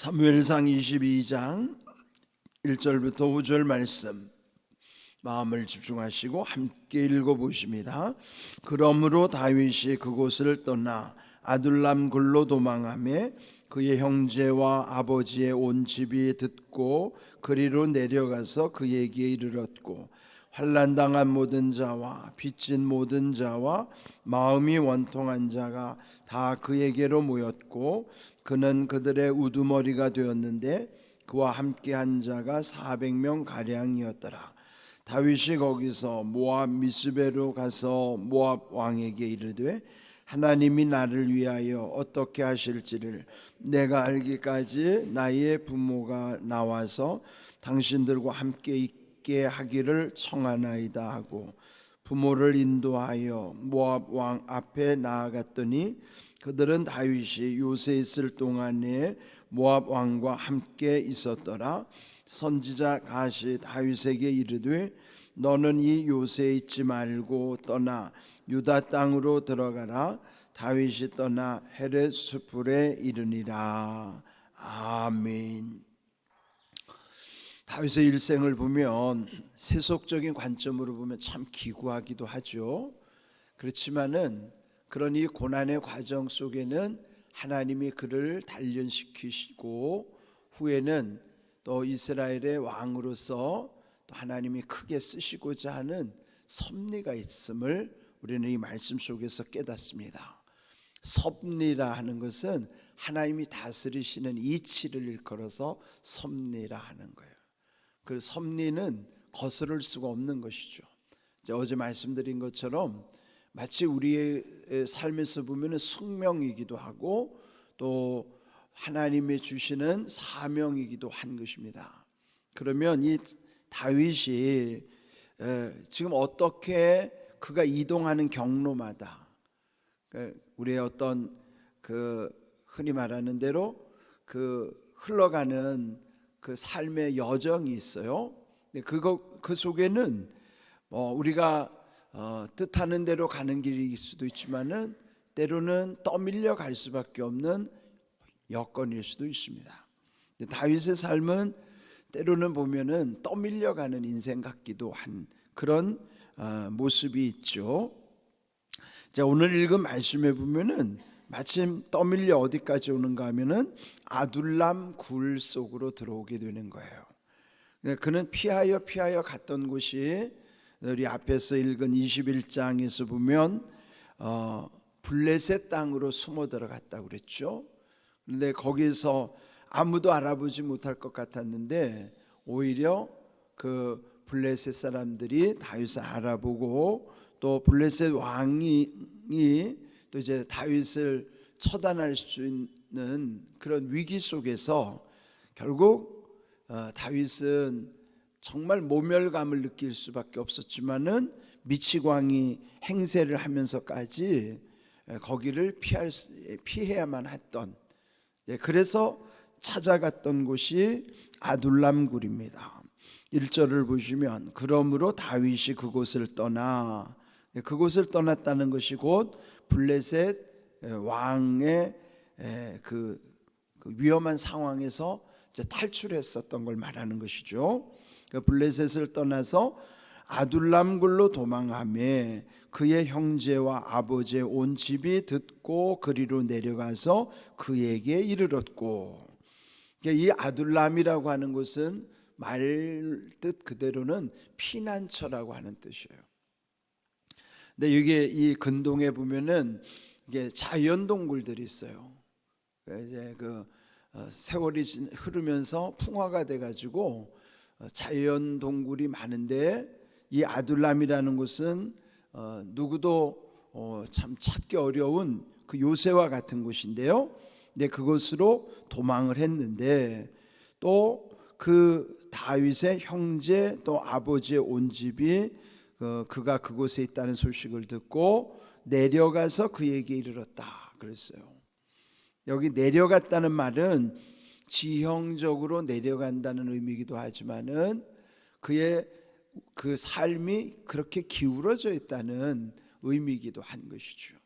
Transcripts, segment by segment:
사무엘상 22장 1절부터 5절 말씀 마음을 집중하시고 함께 읽어보십니다. 그러므로 다윗이 그곳을 떠나 아둘람 굴로 도망하며 그의 형제와 아버지의 온 집이 듣고 그리로 내려가서 그에게 이르렀고 환난당한 모든 자와 빚진 모든 자와 마음이 원통한 자가 다 그에게로 모였고 그는 그들의 우두머리가 되었는데 그와 함께한 자가 400명 가량이었더라. 다윗이 거기서 모압 미스베로 가서 모압 왕에게 이르되 하나님이 나를 위하여 어떻게 하실지를 내가 알기까지 나의 부모가 나와서 당신들과 함께 있게 하기를 청하나이다 하고 부모를 인도하여 모압 왕 앞에 나아갔더니 그들은 다윗이 요새에 있을 동안에 모압 왕과 함께 있었더라. 선지자 갓이 다윗에게 이르되 너는 이 요새에 있지 말고 떠나 유다 땅으로 들어가라. 다윗이 떠나 헤렛 수풀에 이르니라. 아멘. 다윗의 일생을 보면 세속적인 관점으로 보면 참 기구하기도 하죠. 그렇지만은 그런 이 고난의 과정 속에는 하나님이 그를 단련시키시고 후에는 또 이스라엘의 왕으로서 또 하나님이 크게 쓰시고자 하는 섭리가 있음을 우리는 이 말씀 속에서 깨닫습니다. 섭리라 하는 것은 하나님이 다스리시는 이치를 일컬어서 섭리라 하는 거예요. 그 섭리는 거스를 수가 없는 것이죠. 어제 말씀드린 것처럼 마치 우리의 삶에서 보면 숙명이기도 하고 또 하나님이 주시는 사명이기도 한 것입니다. 그러면 이 다윗이 지금 어떻게 그가 이동하는 경로마다 우리의 어떤 그 흔히 말하는 대로 그 흘러가는 그 삶의 여정이 있어요. 그 속에는 우리가 뜻하는 대로 가는 길일 수도 있지만은 때로는 떠밀려 갈 수밖에 없는 여건일 수도 있습니다. 다윗의 삶은 때로는 보면은 떠밀려 가는 인생 같기도 한 그런 모습이 있죠. 자, 오늘 읽은 말씀에 보면은 마침 떠밀려 어디까지 오는가 하면은 아둘람 굴 속으로 들어오게 되는 거예요. 그는 피하여 갔던 곳이 우리 앞에서 읽은 21장에서 보면 블레셋 땅으로 숨어 들어갔다고 그랬죠. 그런데 거기서 아무도 알아보지 못할 것 같았는데 오히려 그 블레셋 사람들이 다윗을 알아보고 또 블레셋 왕이 또 이제 다윗을 처단할 수 있는 그런 위기 속에서 결국 다윗은 정말 모멸감을 느낄 수밖에 없었지만은 미치광이 행세를 하면서까지 거기를 피해야만 했던, 그래서 찾아갔던 곳이 아둘람 굴입니다. 1절을 보시면 그러므로 다윗이 그곳을 떠나, 그곳을 떠났다는 것이 곧 블레셋 왕의 그 위험한 상황에서 탈출했었던 걸 말하는 것이죠. 블레셋을 떠나서 아둘람 굴로 도망하며 그의 형제와 아버지의 온 집이 듣고 그리로 내려가서 그에게 이르렀고, 이 아둘람이라고 하는 것은 말뜻 그대로는 피난처라고 하는 뜻이에요. 근데 이게 이 근동에 보면은 이게 자연 동굴들이 있어요. 이제 그 세월이 흐르면서 풍화가 돼가지고 자연 동굴이 많은데 이 아둘람이라는 곳은 누구도 참 찾기 어려운 그 요새와 같은 곳인데요. 근데 그곳으로 도망을 했는데 또 그 다윗의 형제 또 아버지의 온 집이 그가 그곳에 있다는 소식을 듣고 내려가서 그에게 이르렀다 그랬어요. 여기 내려갔다는 말은 지형적으로 내려간다는 의미이기도 하지만은 그의 그 삶이 그렇게 기울어져 있다는 의미이기도 한 것이죠.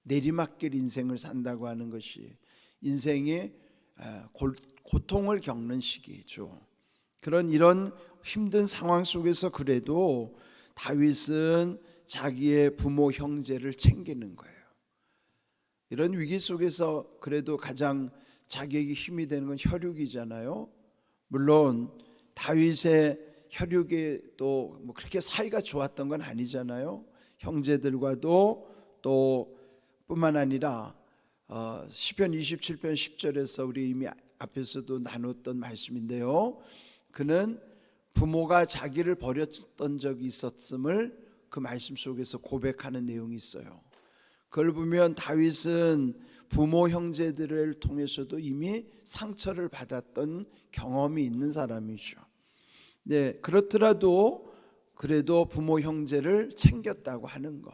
내리막길 인생을 산다고 하는 것이 인생의 고통을 겪는 시기죠. 이런 힘든 상황 속에서 그래도 다윗은 자기의 부모 형제를 챙기는 거예요. 이런 위기 속에서 그래도 가장 자기에게 힘이 되는 건 혈육이잖아요. 물론 다윗의 혈육이 또 뭐 그렇게 사이가 좋았던 건 아니잖아요. 형제들과도 또 뿐만 아니라 시편 27편 10절에서 우리 이미 앞에서도 나눴던 말씀인데요. 그는 부모가 자기를 버렸던 적이 있었음을 그 말씀 속에서 고백하는 내용이 있어요. 그걸 보면 다윗은 부모 형제들을 통해서도 이미 상처를 받았던 경험이 있는 사람이죠. 네, 그렇더라도 그래도 부모 형제를 챙겼다고 하는 것,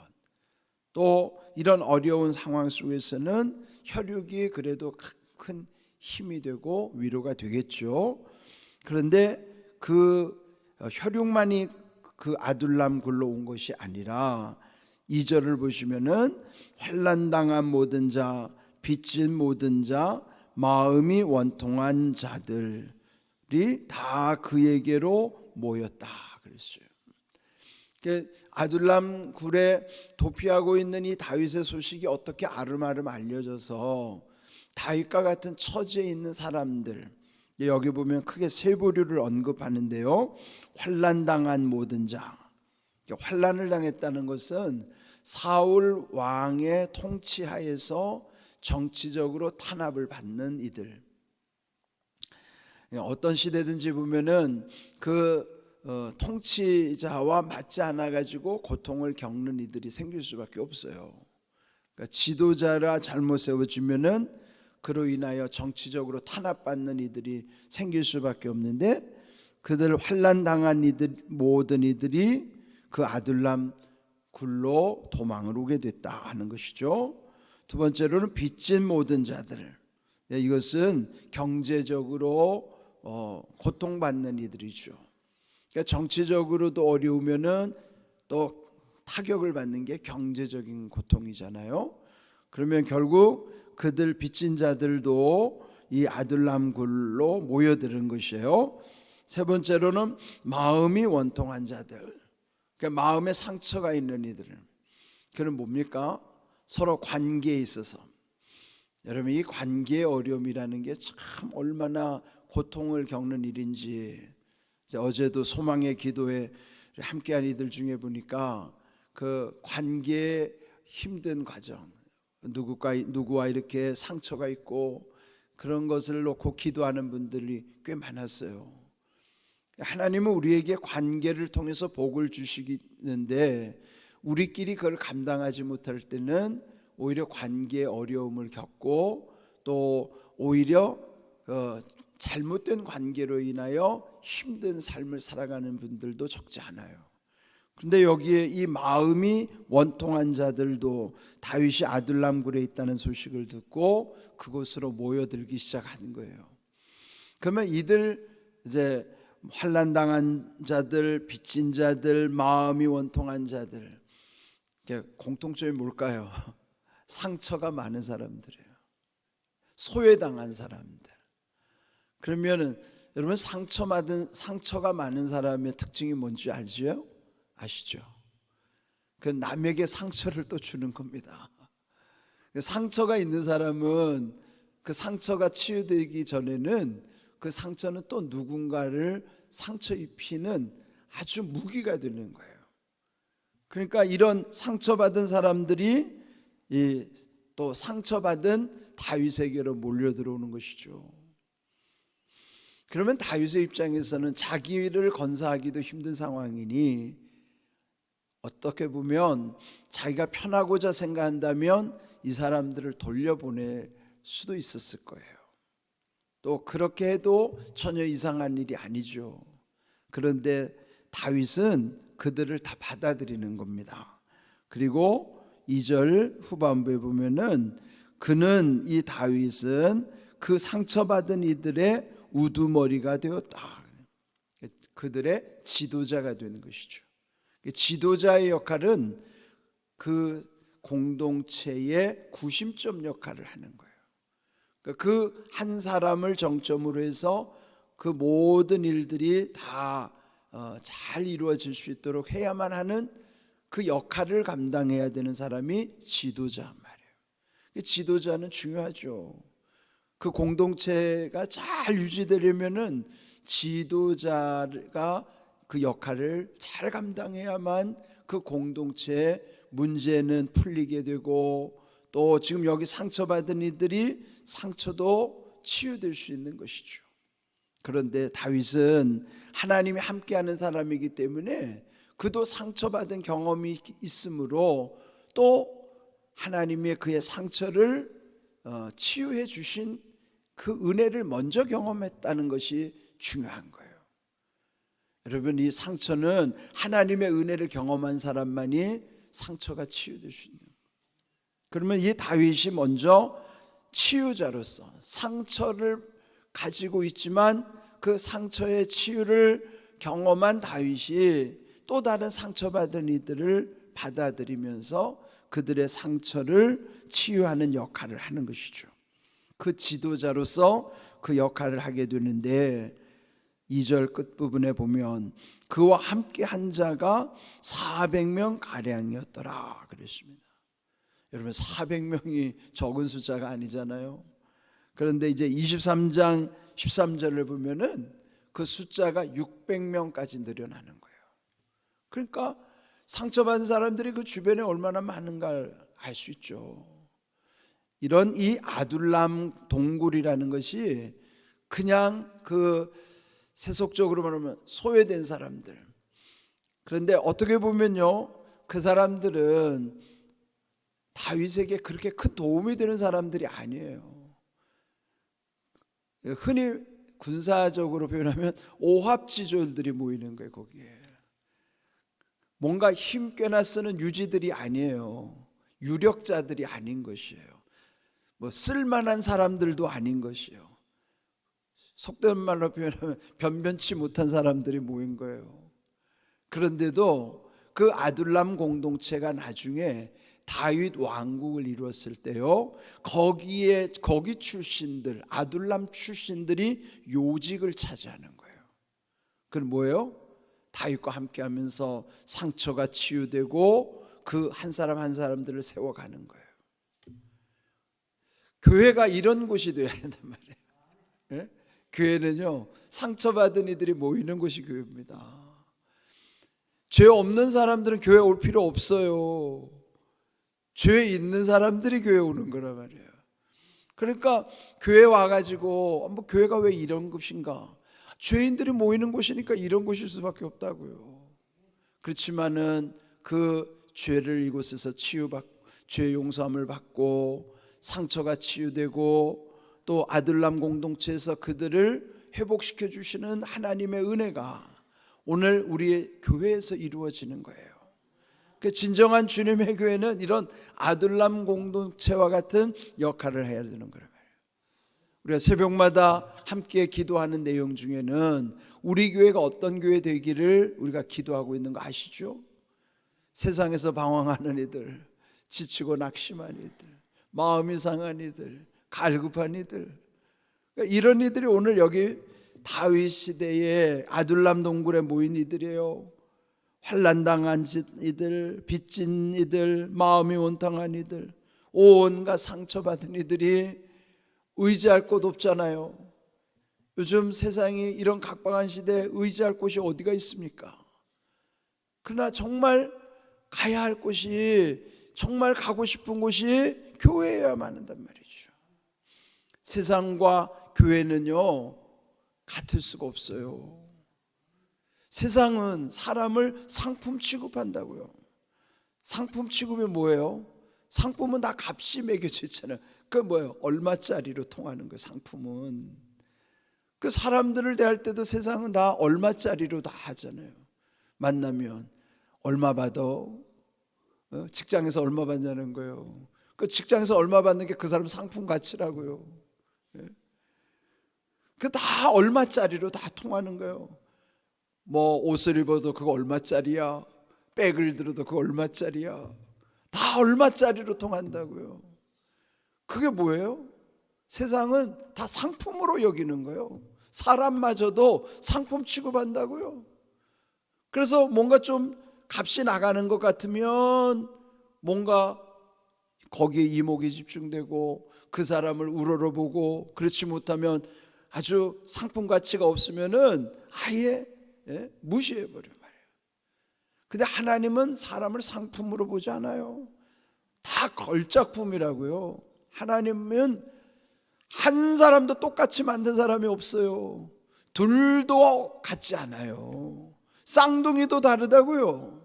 또 이런 어려운 상황 속에서는 혈육이 그래도 큰 힘이 되고 위로가 되겠죠. 그런데 그 혈육만이 그 아둘람 굴로 온 것이 아니라 2절을 보시면은 환난당한 모든 자, 빚진 모든 자, 마음이 원통한 자들이 다 그에게로 모였다 그랬어요. 아둘람 굴에 도피하고 있는 이 다윗의 소식이 어떻게 아름아름 알려져서 다윗과 같은 처지에 있는 사람들, 여기 보면 크게 세 부류를 언급하는데요. 환난당한 모든 자, 환난을 당했다는 것은 사울 왕의 통치하에서 정치적으로 탄압을 받는 이들. 어떤 시대든지 보면은 그 통치자와 맞지 않아 가지고 고통을 겪는 이들이 생길 수밖에 없어요. 그러니까 지도자라 잘못 세워지면은 그로 인하여 정치적으로 탄압받는 이들이 생길 수밖에 없는데, 그들 환난 당한 이들 모든 이들이 그 아둘람 굴로 도망을 오게 됐다 하는 것이죠. 두 번째로는 빚진 모든 자들, 이것은 경제적으로 고통받는 이들이죠. 그러니까 정치적으로도 어려우면은 또 타격을 받는 게 경제적인 고통이잖아요. 그러면 결국 그들 빚진 자들도 이 아둘람 굴로 모여드는 것이에요. 세 번째로는 마음이 원통한 자들, 그러니까 마음에 상처가 있는 이들. 그는 뭡니까? 서로 관계에 있어서, 여러분 이 관계의 어려움이라는 게 참 얼마나 고통을 겪는 일인지, 어제도 소망의 기도에 함께한 이들 중에 보니까 그 관계의 힘든 과정, 누구와 이렇게 상처가 있고 그런 것을 놓고 기도하는 분들이 꽤 많았어요. 하나님은 우리에게 관계를 통해서 복을 주시는데 우리끼리 그걸 감당하지 못할 때는 오히려 관계의 어려움을 겪고 또 오히려 잘못된 관계로 인하여 힘든 삶을 살아가는 분들도 적지 않아요. 그런데 여기에 이 마음이 원통한 자들도 다윗이 아둘람 굴에 있다는 소식을 듣고 그곳으로 모여들기 시작하는 거예요. 그러면 이들 이제 환난당한 자들, 빚진 자들, 마음이 원통한 자들, 공통점이 뭘까요? 상처가 많은 사람들이에요. 소외당한 사람들. 그러면은 여러분 상처가 많은 사람의 특징이 뭔지 알지요? 아시죠? 그 남에게 상처를 또 주는 겁니다. 상처가 있는 사람은 그 상처가 치유되기 전에는 그 상처는 또 누군가를 상처 입히는 아주 무기가 되는 거예요. 그러니까 이런 상처받은 사람들이 또 상처받은 다윗에게로 몰려 들어오는 것이죠. 그러면 다윗의 입장에서는 자기를 건사하기도 힘든 상황이니 어떻게 보면 자기가 편하고자 생각한다면 이 사람들을 돌려보낼 수도 있었을 거예요. 또 그렇게 해도 전혀 이상한 일이 아니죠. 그런데 다윗은 그들을 다 받아들이는 겁니다. 그리고 2절 후반부에 보면은 그는 이 다윗은 그 상처받은 이들의 우두머리가 되었다. 그들의 지도자가 되는 것이죠. 지도자의 역할은 그 공동체의 구심점 역할을 하는 거예요. 그 한 사람을 정점으로 해서 그 모든 일들이 다 잘 이루어질 수 있도록 해야만 하는 그 역할을 감당해야 되는 사람이 지도자 말이에요. 지도자는 중요하죠. 그 공동체가 잘 유지되려면은 지도자가 그 역할을 잘 감당해야만 그 공동체의 문제는 풀리게 되고, 또 지금 여기 상처받은 이들이 상처도 치유될 수 있는 것이죠. 그런데 다윗은 하나님이 함께하는 사람이기 때문에 그도 상처받은 경험이 있으므로 또 하나님의 그의 상처를 치유해 주신 그 은혜를 먼저 경험했다는 것이 중요한 거예요. 여러분, 이 상처는 하나님의 은혜를 경험한 사람만이 상처가 치유될 수 있는 거예요. 그러면 이 다윗이 먼저 치유자로서 상처를 가지고 있지만 그 상처의 치유를 경험한 다윗이 또 다른 상처받은 이들을 받아들이면서 그들의 상처를 치유하는 역할을 하는 것이죠. 그 지도자로서 그 역할을 하게 되는데 2절 끝부분에 보면 그와 함께 한 자가 400명 가량이었더라 그랬습니다. 여러분, 400명이 적은 숫자가 아니잖아요. 그런데 이제 23장 13절을 보면은 그 숫자가 600명까지 늘어나는 거예요. 그러니까 상처받은 사람들이 그 주변에 얼마나 많은가를 알 수 있죠. 이런 이 아둘람 동굴이라는 것이 그냥 그 세속적으로 말하면 소외된 사람들, 그런데 어떻게 보면요, 그 사람들은 다윗에게 그렇게 큰 도움이 되는 사람들이 아니에요. 흔히 군사적으로 표현하면 오합지졸들이 모이는 거예요. 거기에 뭔가 힘께나 쓰는 유지들이 아니에요. 유력자들이 아닌 것이에요. 뭐 쓸만한 사람들도 아닌 것이에요. 속된 말로 표현하면 변변치 못한 사람들이 모인 거예요. 그런데도 그 아둘람 공동체가 나중에 다윗 왕국을 이루었을 때요, 거기 출신들, 아둘람 출신들이 요직을 차지하는 거예요. 그건 뭐예요? 다윗과 함께하면서 상처가 치유되고 그 한 사람 한 사람들을 세워가는 거예요. 교회가 이런 곳이 되어야 된단 말이에요. 예? 교회는요, 상처받은 이들이 모이는 곳이 교회입니다. 죄 없는 사람들은 교회 올 필요 없어요. 죄 있는 사람들이 교회 오는 거란 말이에요. 그러니까 교회 와가지고 뭐 교회가 왜 이런 곳인가, 죄인들이 모이는 곳이니까 이런 곳일 수밖에 없다고요. 그렇지만은 그 죄를 이곳에서 치유받고 죄 용서함을 받고 상처가 치유되고 또 아둘람 공동체에서 그들을 회복시켜 주시는 하나님의 은혜가 오늘 우리의 교회에서 이루어지는 거예요. 그 진정한 주님의 교회는 이런 아둘람 공동체와 같은 역할을 해야 되는 거예요. 우리가 새벽마다 함께 기도하는 내용 중에는 우리 교회가 어떤 교회 되기를 우리가 기도하고 있는 거 아시죠? 세상에서 방황하는 이들, 지치고 낙심한 이들, 마음이 상한 이들, 갈급한 이들, 그러니까 이런 이들이 오늘 여기 다윗 시대의 아둘람 동굴에 모인 이들이에요. 환난당한 이들, 빚진 이들, 마음이 온탕한 이들, 온갖 상처받은 이들이 의지할 곳 없잖아요. 요즘 세상이 이런 각박한 시대에 의지할 곳이 어디가 있습니까? 그러나 정말 가야 할 곳이, 정말 가고 싶은 곳이 교회여야만 한단 말이죠. 세상과 교회는요 같을 수가 없어요. 세상은 사람을 상품 취급한다고요. 상품 취급이 뭐예요? 상품은 다 값이 매겨져 있잖아요. 그 뭐예요? 얼마짜리로 통하는 거예요. 상품은 그 사람들을 대할 때도 세상은 다 얼마짜리로 다 하잖아요. 만나면 얼마 받아? 직장에서 얼마 받냐는 거예요. 그 직장에서 얼마 받는 게 그 사람 상품 가치라고요. 그 다 얼마짜리로 다 통하는 거예요. 뭐 옷을 입어도 그거 얼마짜리야, 백을 들어도 그거 얼마짜리야, 다 얼마짜리로 통한다고요. 그게 뭐예요? 세상은 다 상품으로 여기는 거예요. 사람마저도 상품 취급한다고요. 그래서 뭔가 좀 값이 나가는 것 같으면 뭔가 거기에 이목이 집중되고 그 사람을 우러러보고, 그렇지 못하면 아주 상품 가치가 없으면은 아예 무시해버려 말이에요. 근데 하나님은 사람을 상품으로 보지 않아요. 다 걸작품이라고요. 하나님은 한 사람도 똑같이 만든 사람이 없어요. 둘도 같지 않아요. 쌍둥이도 다르다고요.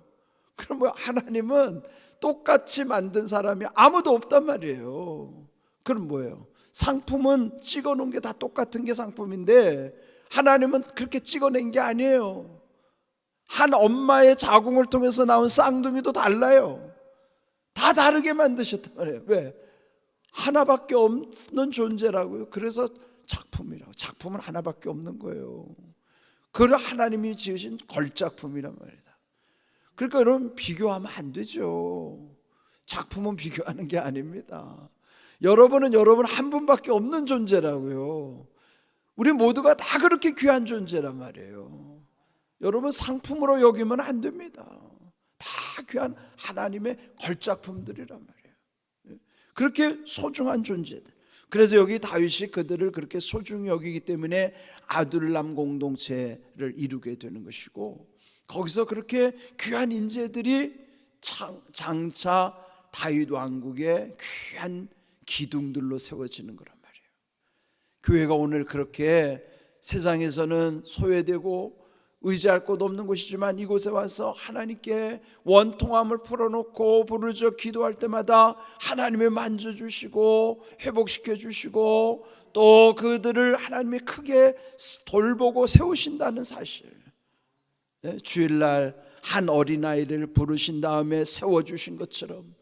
그럼 뭐 하나님은 똑같이 만든 사람이 아무도 없단 말이에요. 그럼 뭐예요? 상품은 찍어놓은 게 다 똑같은 게 상품인데 하나님은 그렇게 찍어낸 게 아니에요. 한 엄마의 자궁을 통해서 나온 쌍둥이도 달라요. 다 다르게 만드셨단 말이에요. 왜? 하나밖에 없는 존재라고요. 그래서 작품이라고. 작품은 하나밖에 없는 거예요. 그걸 하나님이 지으신 걸작품이란 말이다. 그러니까 여러분, 비교하면 안 되죠. 작품은 비교하는 게 아닙니다. 여러분은 여러분 한 분밖에 없는 존재라고요. 우리 모두가 다 그렇게 귀한 존재란 말이에요. 여러분, 상품으로 여기면 안 됩니다. 다 귀한 하나님의 걸작품들이란 말이에요. 그렇게 소중한 존재들. 그래서 여기 다윗이 그들을 그렇게 소중히 여기기 때문에 아둘람 공동체를 이루게 되는 것이고, 거기서 그렇게 귀한 인재들이 장차 다윗 왕국의 귀한 기둥들로 세워지는 거란 말이에요. 교회가 오늘 그렇게 세상에서는 소외되고 의지할 곳 없는 곳이지만 이곳에 와서 하나님께 원통함을 풀어놓고 부르짖어 기도할 때마다 하나님이 만져주시고 회복시켜 주시고 또 그들을 하나님이 크게 돌보고 세우신다는 사실, 주일날 한 어린아이를 부르신 다음에 세워주신 것처럼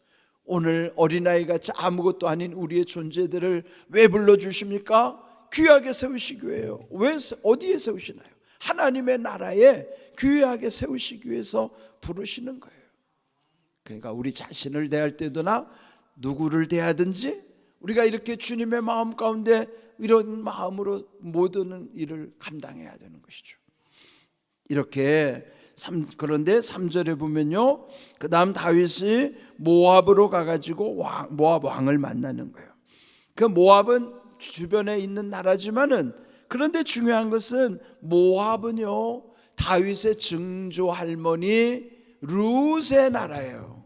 오늘 어린아이같이 아무것도 아닌 우리의 존재들을 왜 불러주십니까? 귀하게 세우시기 위해요. 왜, 어디에 세우시나요? 하나님의 나라에 귀하게 세우시기 위해서 부르시는 거예요. 그러니까 우리 자신을 대할 때도나 누구를 대하든지 우리가 이렇게 주님의 마음 가운데 이런 마음으로 모든 일을 감당해야 되는 것이죠. 이렇게 그런데 3절에 보면요, 그 다음 다윗이 모압으로 가가지고 모압 왕을 만나는 거예요. 그 모압은 주변에 있는 나라지만은, 그런데 중요한 것은 모압은요 다윗의 증조 할머니 룻의 나라예요.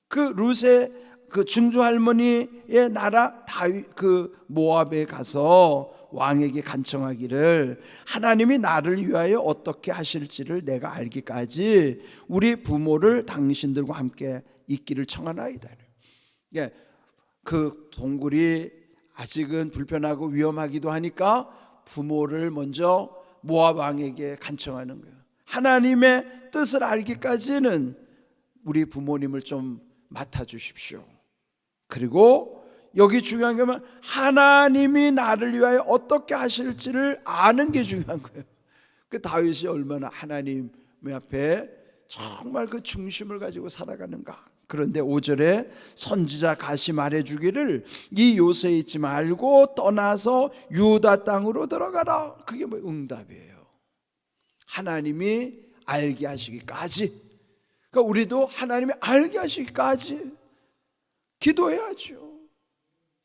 그 룻의 그 증조 할머니의 나라 다윗, 그 모압에 가서 왕에게 간청하기를 하나님이 나를 위하여 어떻게 하실지를 내가 알기까지 우리 부모를 당신들과 함께 있기를 청하나이다. 그 동굴이 아직은 불편하고 위험하기도 하니까 부모를 먼저 모압 왕에게 간청하는 거예요. 하나님의 뜻을 알기까지는 우리 부모님을 좀 맡아주십시오. 그리고 여기 중요한 게 뭐냐면 하나님이 나를 위하여 어떻게 하실지를 아는 게 중요한 거예요. 그 다윗이 얼마나 하나님 앞에 정말 그 중심을 가지고 살아가는가. 그런데 5절에 선지자 가시 말해주기를 이 요새에 있지 말고 떠나서 유다 땅으로 들어가라. 그게 뭐 응답이에요. 하나님이 알게 하시기까지. 그러니까 우리도 하나님이 알게 하시기까지 기도해야죠.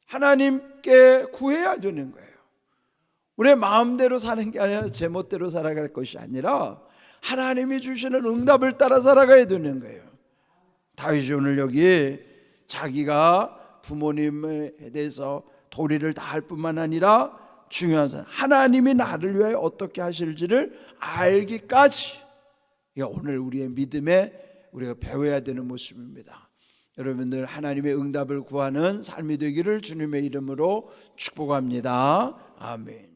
하나님께 구해야 되는 거예요. 우리의 마음대로 사는 게 아니라 제 멋대로 살아갈 것이 아니라 하나님이 주시는 응답을 따라 살아가야 되는 거예요. 다윗이 오늘 여기 자기가 부모님에 대해서 도리를 다할 뿐만 아니라 중요한 사람, 하나님이 나를 위하여 어떻게 하실지를 알기까지, 이게 오늘 우리의 믿음에 우리가 배워야 되는 모습입니다. 여러분들 하나님의 응답을 구하는 삶이 되기를 주님의 이름으로 축복합니다. 아멘.